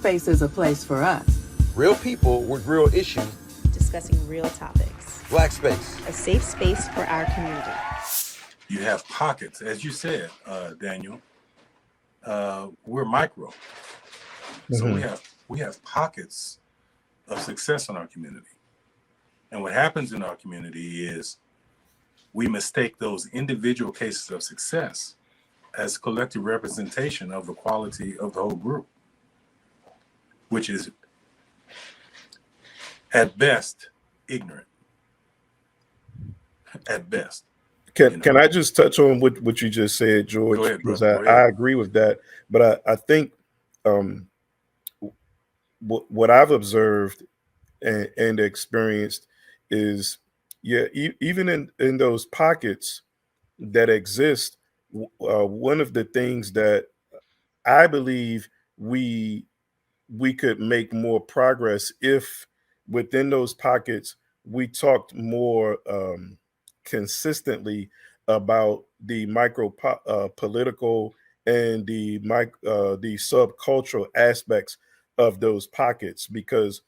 space is a place for us. Real people with real issues. Discussing real topics. Black space. A safe space for our community. You have pockets, as you said, Daniel. We're micro. So we have pockets of success in our community. And what happens in our community is we mistake those individual cases of success as collective representation of the quality of the whole group, which is at best ignorant. At best. Can I just touch on what you just said, George? Go ahead, because brother. I agree with that, but I think what I've observed and experienced is, even in those pockets that exist, one of the things that I believe we could make more progress if within those pockets we talked more consistently about the micro political and the subcultural aspects of those pockets, because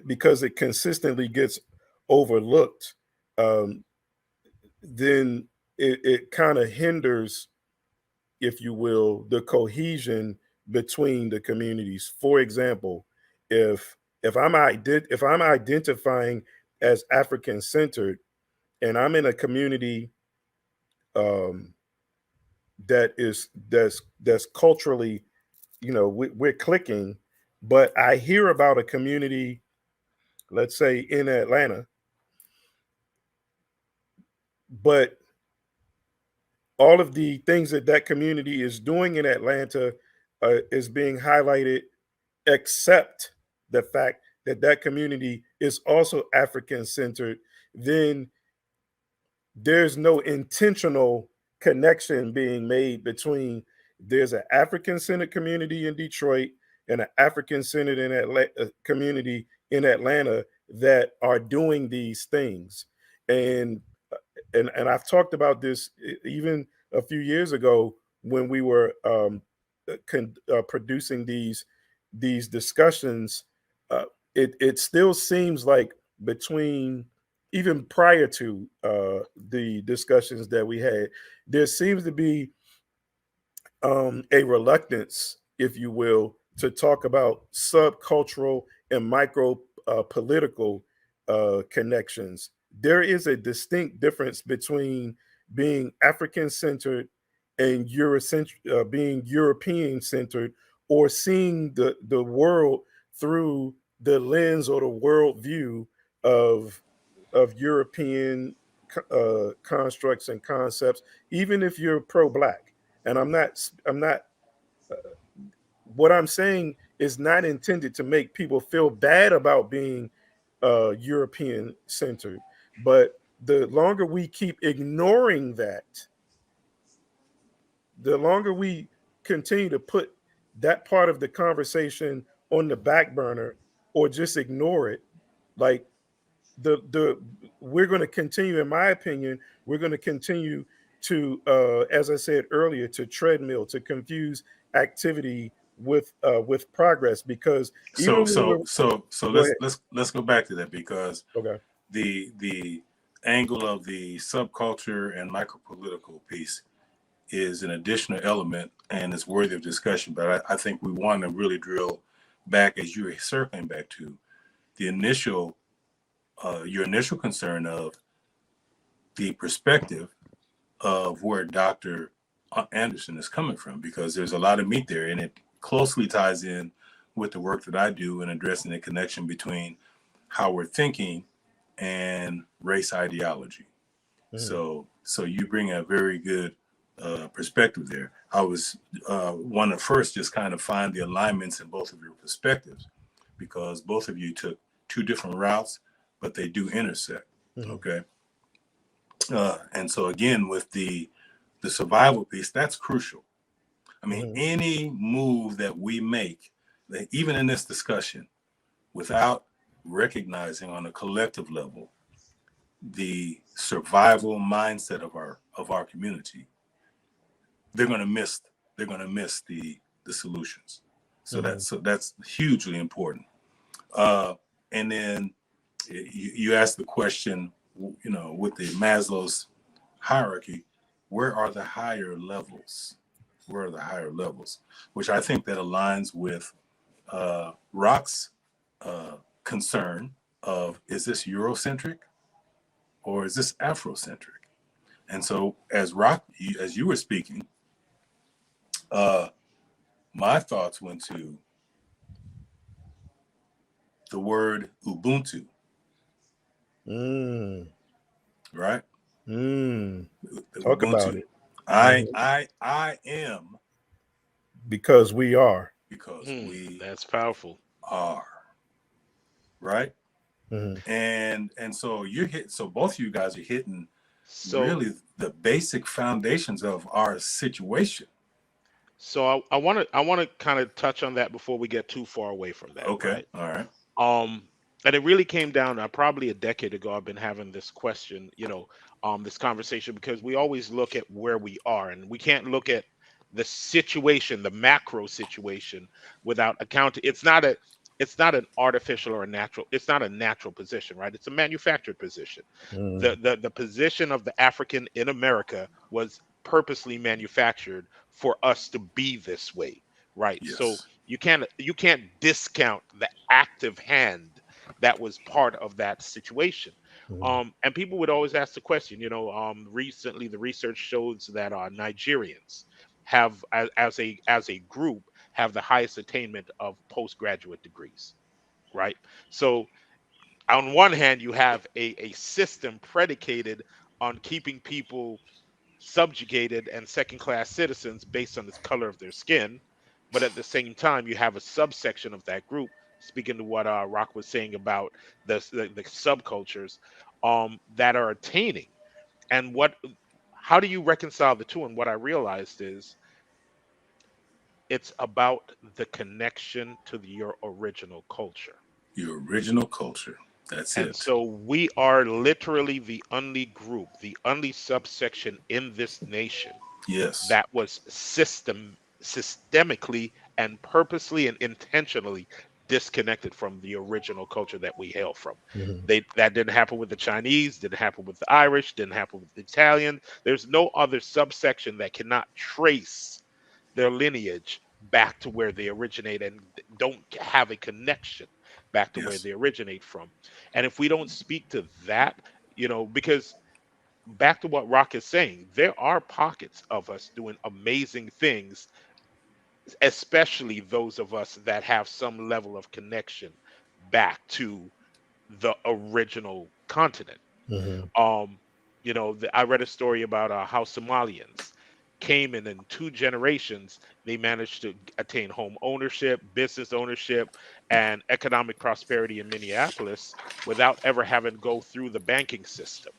because it consistently gets overlooked, then it kind of hinders, if you will, the cohesion between the communities. For example, if I'm identifying as African centered, and I'm in a community that's culturally, we're clicking, but I hear about a community, let's say in Atlanta, but all of the things that community is doing in Atlanta is being highlighted, except the fact that community is also African centered, then there's no intentional connection being made between there's an African centered community in Detroit and an African centered community in Atlanta that are doing these things. And I've talked about this even a few years ago when we were producing these discussions. It still seems like between, even prior to the discussions that we had, there seems to be a reluctance, if you will, to talk about subcultural and micro political connections. There is a distinct difference between being African centered and Eurocentric, being European centered, or seeing the world through the lens or the worldview of European constructs and concepts, even if you're pro-black. And I'm not. What I'm saying is not intended to make people feel bad about being European centered, but the longer we keep ignoring that, the longer we continue to put that part of the conversation on the back burner or just ignore it, like we're going to continue, in my opinion, we're going to continue to, as I said earlier, to treadmill, to confuse activity with progress. Because So even when let's go back to that, because okay, the angle of the subculture and micropolitical piece is an additional element and it's worthy of discussion. But I think we want to really drill back, as you're circling back to the initial, your initial concern of the perspective of where Dr. Anderson is coming from, because there's a lot of meat there, and it closely ties in with the work that I do in addressing the connection between how we're thinking and race ideology. So you bring a very good perspective there. I was want to first just kind of find the alignments in both of your perspectives, because both of you took two different routes, but they do intersect. Okay. And so again, with the survival piece, that's crucial. I mean, any move that we make, that even in this discussion, without recognizing on a collective level the survival mindset of our community, they're going to miss the solutions. So that's hugely important. And then you ask the question, you know, with the Maslow's hierarchy, where are the higher levels? Where are the higher levels? Which I think that aligns with Rock's concern of, is this Eurocentric or is this Afrocentric? And so as as you were speaking, my thoughts went to the word Ubuntu, right? Talk about Ubuntu. it. I am Because we are. because we That's powerful. are, right? And so so both of you guys are hitting really the basic foundations of our situation. So I want to kind of touch on that before we get too far away from that. Okay. Right? All right. And it really came down to probably a decade ago. I've been having this question, this conversation, because we always look at where we are, and we can't look at the situation, the macro situation, without accounting. It's not an artificial or a natural. It's not a natural position, right? It's a manufactured position. The position of the African in America was purposely manufactured for us to be this way, right? Yes. So you can't discount the active hand that was part of that situation. And people would always ask the question, recently the research shows that Nigerians have, as a group, have the highest attainment of postgraduate degrees, right? So on one hand, you have a system predicated on keeping people subjugated and second-class citizens based on the color of their skin, but at the same time, you have a subsection of that group. Speaking to what Rock was saying about the subcultures that are attaining, and how do you reconcile the two? And what I realized is it's about the connection to your original culture. Your original culture. That's And it. so we are literally the only group, the only subsection in this nation Yes. that was systemically and purposely and intentionally disconnected from the original culture that we hail from. That didn't happen with the Chinese, didn't happen with the Irish, didn't happen with the Italian. There's no other subsection that cannot trace their lineage back to where they originate and don't have a connection back to where they originate from. And if we don't speak to that, because back to what Rock is saying, there are pockets of us doing amazing things, especially those of us that have some level of connection back to the original continent. I read a story about how Somalians came in 2 generations. They managed to attain home ownership, business ownership, and economic prosperity in Minneapolis without ever having to go through the banking system,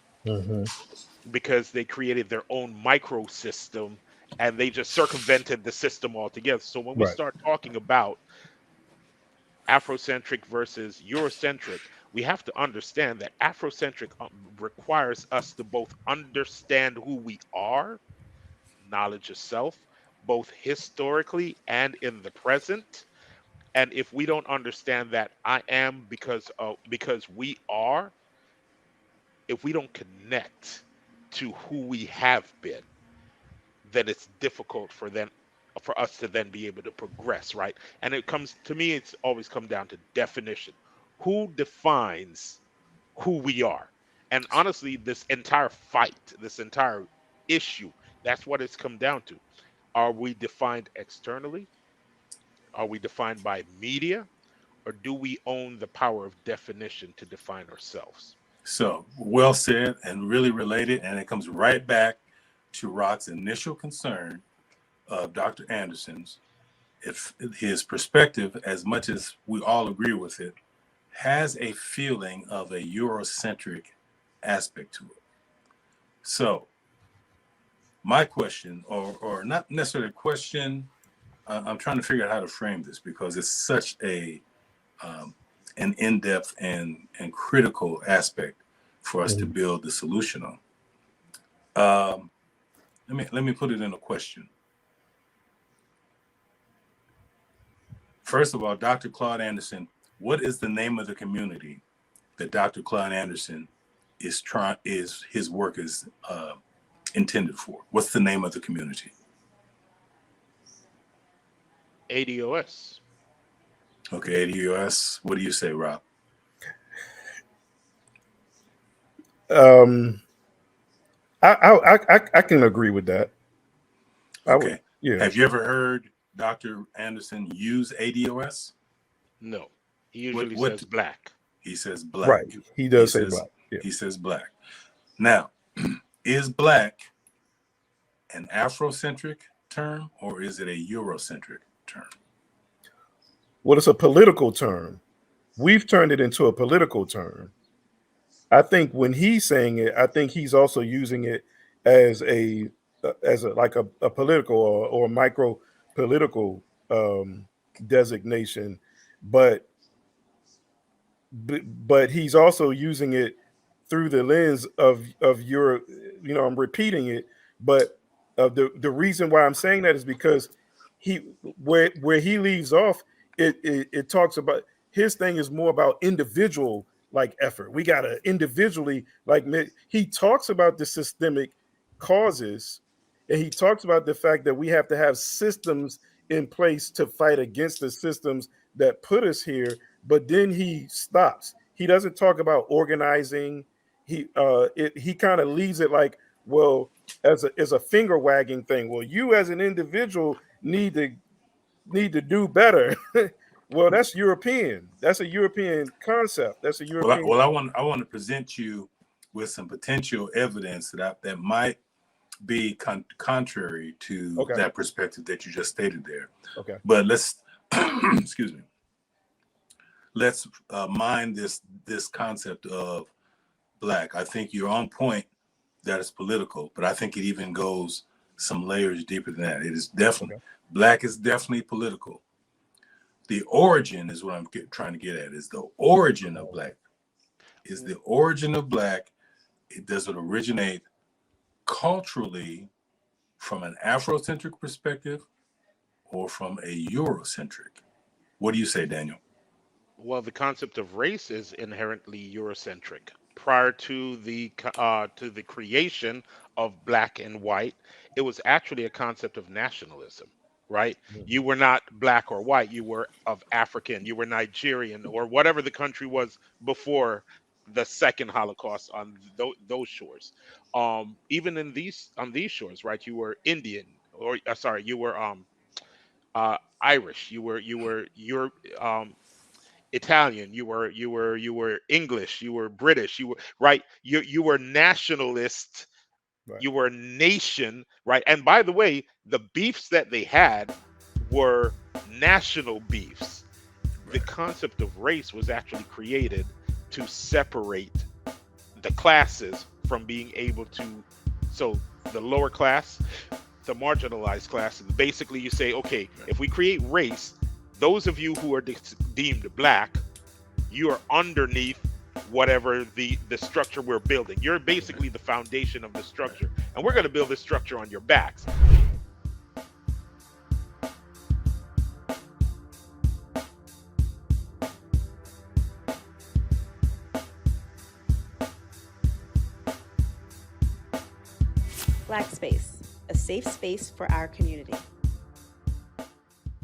because they created their own microsystem and they just circumvented the system altogether. So when we start talking about Afrocentric versus Eurocentric, we have to understand that Afrocentric requires us to both understand who we are, knowledge of self, both historically and in the present. And if we don't understand that I am because we are, if we don't connect to who we have been, then it's difficult for us to then be able to progress, right? And it's always come down to definition. Who defines who we are? And honestly, this entire fight, this entire issue, that's what it's come down to. Are we defined externally? Are we defined by media? Or do we own the power of definition to define ourselves? So well said and really related. And it comes right back to Rock's initial concern of Dr. Anderson's. If his perspective, as much as we all agree with it, has a feeling of a Eurocentric aspect to it. So my question, or not necessarily a question, I'm trying to figure out how to frame this because it's such an in-depth and critical aspect for us to build the solution on. Let me put it in a question. First of all, Dr. Claude Anderson, what is the name of the community that Dr. Claude Anderson is his work is intended for? What's the name of the community? ADOS. Okay, ADOS. What do you say, Rob? I can agree with that. Okay. Yeah. Have you ever heard Dr. Anderson use ADOS? No. He usually What says black. He says black. Right. He does say black. Yeah. He says black. Now, is black an Afrocentric term or is it a Eurocentric term? Well, it's a political term. We've turned it into a political term. I think when he's saying it, I think he's also using it as a political or micro political designation, but he's also using it through the lens of your, I'm repeating it, but the reason why I'm saying that is because where he leaves off, it talks about, his thing is more about individual like effort. We gotta individually, like, he talks about the systemic causes, and he talks about the fact that we have to have systems in place to fight against the systems that put us here. But then he stops. He doesn't talk about organizing. He kind of leaves it like, well, as a finger wagging thing. Well, you as an individual need to do better. Well, that's European. That's a European concept. That's a European. Well, I want to present you with some potential evidence that might be contrary to that perspective that you just stated there. Okay. But let's excuse me. Let's mine this concept of black. I think you're on point that it's political, but I think it even goes some layers deeper than that. It is definitely black is definitely political. The origin is what I'm trying to get at. Is the origin of black? Is the origin of black? Does it originate culturally from an Afrocentric perspective or from a Eurocentric? What do you say, Daniel? Well, the concept of race is inherently Eurocentric. Prior to the creation of black and white, it was actually a concept of nationalism, right? You were not black or white, you were of African, you were Nigerian, or whatever the country was before the second Holocaust on those shores. Even on these shores, right? You were Indian, or sorry, you were Irish, you were Italian, you were English, you were British, you were right, you were nationalist, Right. you were nation, right? And by the way, the beefs that they had were national beefs. The concept of race was actually created to separate the classes from being able to, so the lower class, the marginalized classes, basically you say, okay, if we create race, those of you who are deemed black, you are underneath whatever the structure we're building. You're basically the foundation of the structure, and we're going to build this structure on your backs. Black Space, a safe space for our community.